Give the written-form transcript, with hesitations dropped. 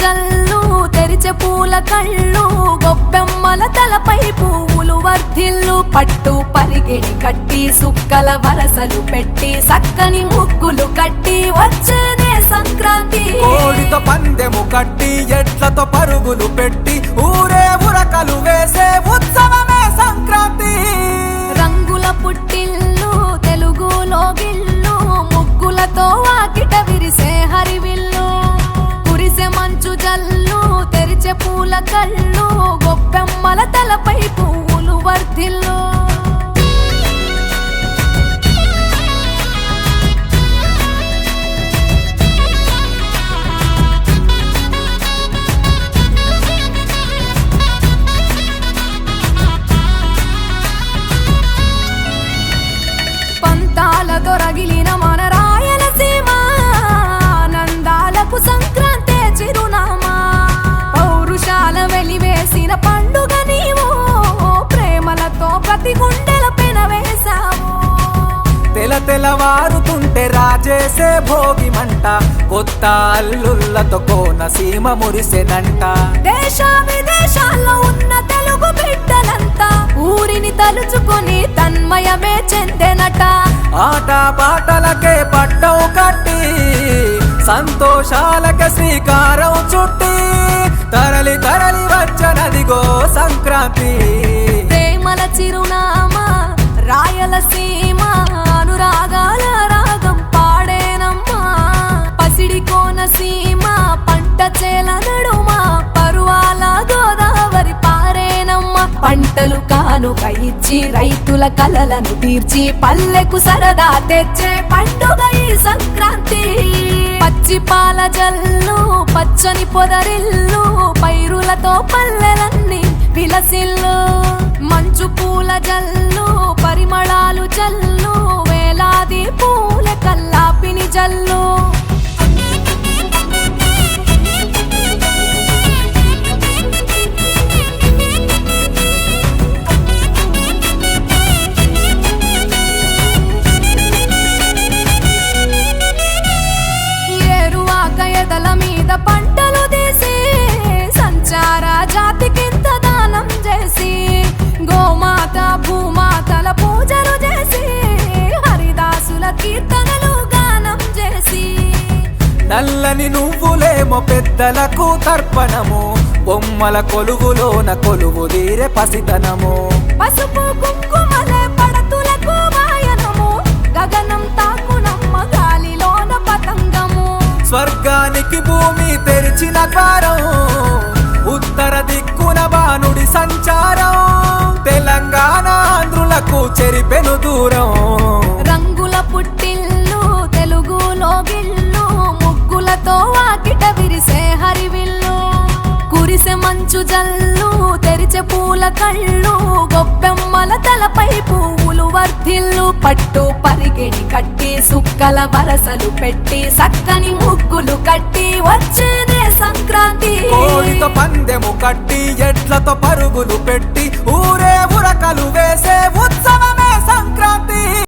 జల్లు తెరిచే పూల కళ్ళు గొప్పెమ్మల తలపై పువ్వులు వర్ధిల్లు పట్టు పరిగెడి కట్టి సుక్కల వరసలు పెట్టి సక్కని ముగ్గులు కట్టి వచ్చేనే సంక్రాంతి కోడితో పందెము కట్టి ఎట్లతో పరుగులు పెట్టి ఊరే ఉరకలు వేసే ఉత్సవమే సంక్రాంతి రంగుల పుట్టిల్లు తెలుగులో గిల్లు ముగ్గులతో వాకిట విరిసే హరివిల్లు కురిసే మంచు జల్లు తెరిచే పూల కళ్ళు గొప్పెమ్మల తలపై పువ్వులు వర్ధిల్లు పంతాలతో రగిలిన మన రాయలసీమ ఆనందాలకు సంక్రాంతి చిరునామా పౌరుషాల వెలివేసిన పండుగ నీవు ప్రేమలతో ప్రతి గుండెల పెనవేశావు తెలవారుతుంటే రాజేసే భోగి మంట కొత్త అల్లుళ్ళతో కోనసీమ మురిసెనంట దేశ విదేశాల్లో ఉన్న తెలుగు బిడ్డలంతా ఊరిని తలుచుకుని తన్మయమే చెందెనట ఆట పాటలకే పట్టం కట్టి సంతోషాలకే శ్రీకారం చుట్టి తరలి తరలి వచ్చనదిగో సంక్రాంతి ప్రేమల చిరునామా రాయలసీమ అనురాగాల రాగం పాడేనమ్మా పసిడి కోనసీమ పంట చేల నడుమ పరువాల గోదావరి పారేనమ్మా పంటలు కానుక ఇచ్చి రైతుల కలలను తీర్చి పల్లెకు సరదా తెచ్చే పండుగ ఈ సంక్రాంతి పచ్చి పాల జల్లు పచ్చని పొదరిల్లు పైరులతో పల్లెలన్నీ విలసిల్లు మంచు పూల జల్లు పరిమళాలు జల్లు వేలాది పూల కల్లాపిని జల్లు ఏరువాక ఎదల మీద పంటలు తీసి సంచార జాతికింత దానం చేసి గోమాత భూమాతల పూజలు చేసి హరిదాసుల కీర్తనలు గానం చేసి నల్లని నువ్వులేమో పెద్దలకు తర్పణము బొమ్మల కొలువులోన కొలువు తీరే పసితనము పసుపు కుంకుమలే పడతులకు వాయనము గగనం తాకునమ్మ గాలిలోన పతంగము స్వర్గానికి భూమి తెరిచిన ద్వారం ఉత్తర దిక్కున బాణుడి సంచారం తెలంగాణ ఆంధ్రులకు చెరిపెను దూరం రంగుల పుట్టిల్లు తెలుగులో గిల్లు ముగ్గులతో వాకిట విరిసే హరివిల్లు కురిసే మంచు జల్లు తెరిచే పూల కళ్ళు గొప్పెమ్మల తలపై పువ్వులు వర్ధిల్లు పట్టు పరిగెడి కట్టి సుక్కల వరసలు పెట్టి సక్కని ముగ్గులు కట్టి వచ్చేనే సంక్రాంతి కోడితో పందెము కట్టి ఎట్లతో పరుగులు పెట్టి ఊరే